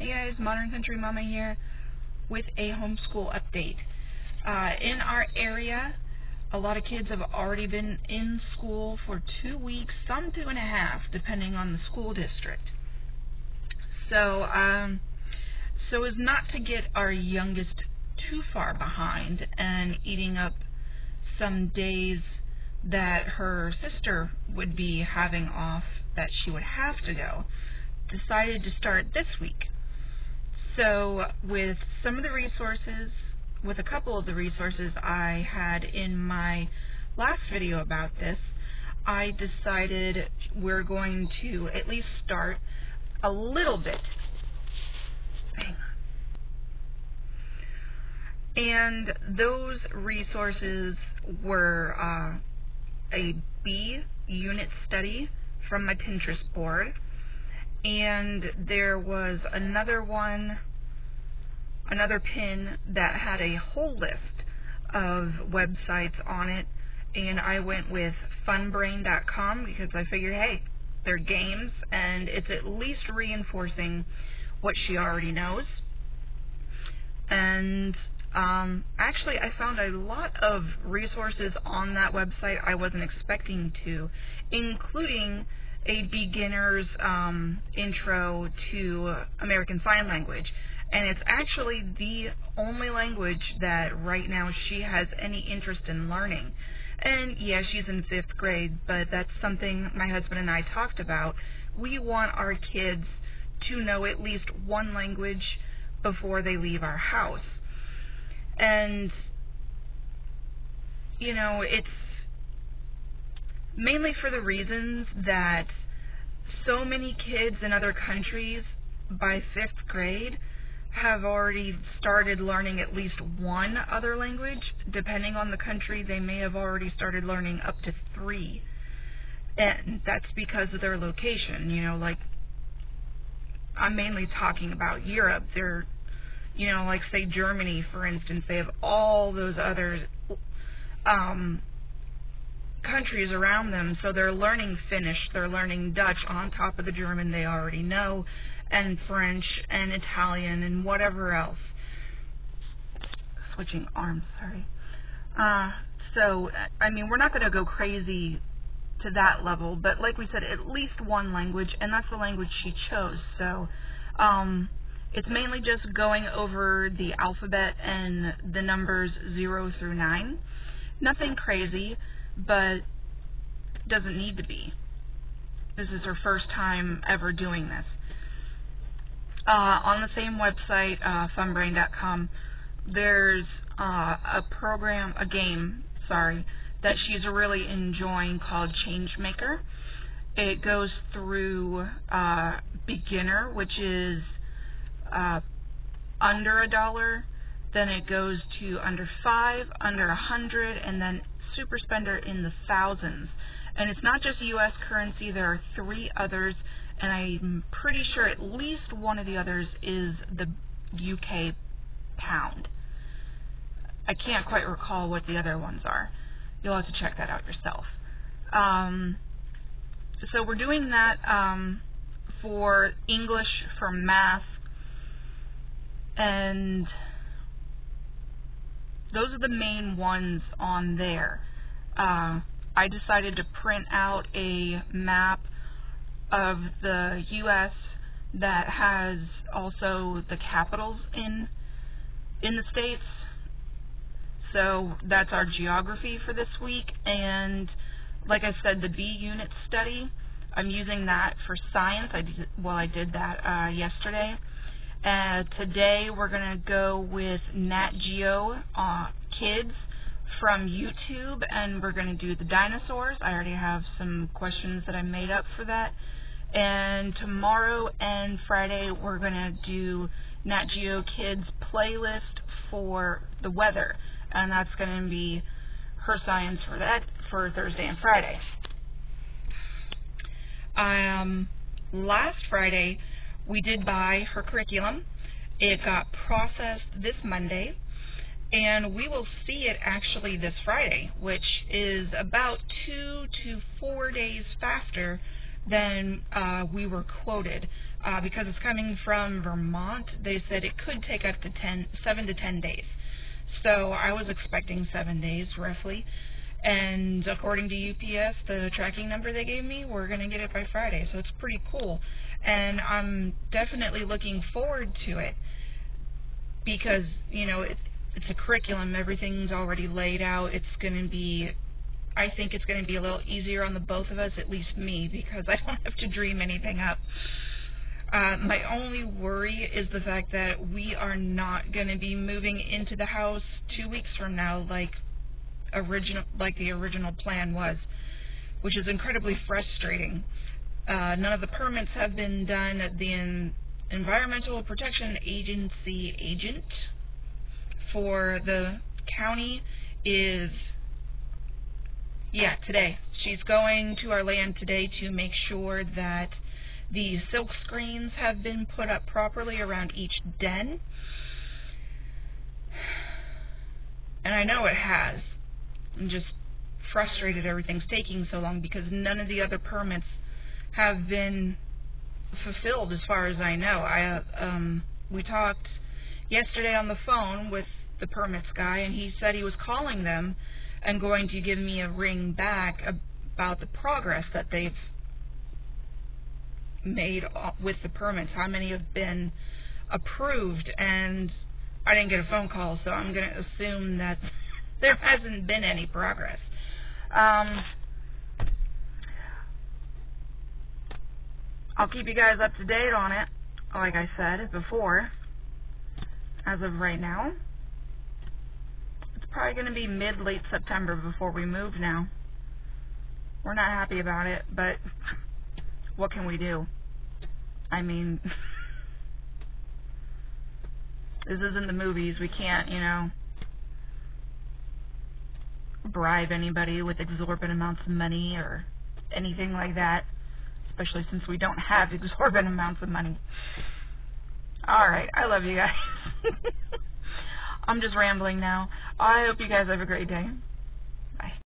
Hey guys, Modern Country Mama here with a homeschool update. In our area, a lot of kids have already been in school for 2 weeks, some 2.5, depending on the school district. So as not to get our youngest too far behind and eating up some days that her sister would be having off that she would have to go, decided to start this week. So with a couple of the resources I had in my last video about this, I decided we're going to at least start a little bit. Hang on. And those resources were a B unit study from my Pinterest board, and there was another pin that had a whole list of websites on it, and I went with funbrain.com because I figured, hey, they're games and it's at least reinforcing what she already knows. And actually I found a lot of resources on that website I wasn't expecting to, including a beginner's intro to American Sign Language. And it's actually the only language that right now she has any interest in learning. And yeah, she's in 5th grade, but that's something my husband and I talked about. We want our kids to know at least one language before they leave our house. And, you know, it's mainly for the reasons that so many kids in other countries by 5th grade have already started learning at least one other language. Depending on the country, they may have already started learning up to 3. And that's because of their location. You know, like, I'm mainly talking about Europe. They're, you know, like say Germany, for instance, they have all those other countries around them, so they're learning Finnish, they're learning Dutch on top of the German they already know, and French and Italian and whatever else. Switching arms, sorry. So, I mean, we're not going to go crazy to that level, but like we said, at least one language, and that's the language she chose. So, it's mainly just going over the alphabet and the numbers 0 through 9. Nothing crazy, but doesn't need to be. This is her first time ever doing this. On the same website, funbrain.com, there's a game, that she's really enjoying called Changemaker. It goes through beginner, which is under $1, then it goes to under 5, under 100, and then super spender in the thousands. And it's not just U.S. currency, there are 3 others, and I'm pretty sure at least one of the others is the UK pound. I can't quite recall what the other ones are. You'll have to check that out yourself. So we're doing that for English, for math, and those are the main ones on there. I decided to print out a map of the U.S. that has also the capitals in the states. So that's our geography for this week. And like I said, the B unit study, I'm using that for science. I did that yesterday. Today we're going to go with Nat Geo Kids from YouTube, and we're going to do the dinosaurs. I already have some questions that I made up for that. And tomorrow and Friday we're going to do Nat Geo Kids playlist for the weather, and that's going to be her science for that for Thursday and Friday. Last Friday we did buy her curriculum. It got processed this Monday, and we will see it actually this Friday, which is about 2 to 4 days faster than we were quoted. because it's coming from Vermont, they said it could take up to 7 to 10 days. So I was expecting 7 days, roughly. And according to UPS, the tracking number they gave me, we're going to get it by Friday. So it's pretty cool. And I'm definitely looking forward to it because, you know, it's a curriculum. Everything's already laid out. It's going to be, I think it's going to be a little easier on the both of us, at least me, because I don't have to dream anything up. My only worry is the fact that we are not going to be moving into the house 2 weeks from now like the original plan was, which is incredibly frustrating. None of the permits have been done. The Environmental Protection Agency agent for the county is, today. She's going to our land today to make sure that the silk screens have been put up properly around each den. And I know it has. I'm just frustrated everything's taking so long because none of the other permits have been fulfilled as far as I know. We talked yesterday on the phone with the permits guy, and he said he was calling them and going to give me a ring back about the progress that they've made with the permits, how many have been approved, and I didn't get a phone call, so I'm going to assume that there hasn't been any progress. I'll keep you guys up to date on it, like I said before. As of right now, it's probably going to be mid-late September before we move now. We're not happy about it, but what can we do? I mean, this isn't the movies. We can't, bribe anybody with exorbitant amounts of money or anything like that, especially since we don't have exorbitant amounts of money. Alright, I love you guys. I'm just rambling now. I hope you guys have a great day.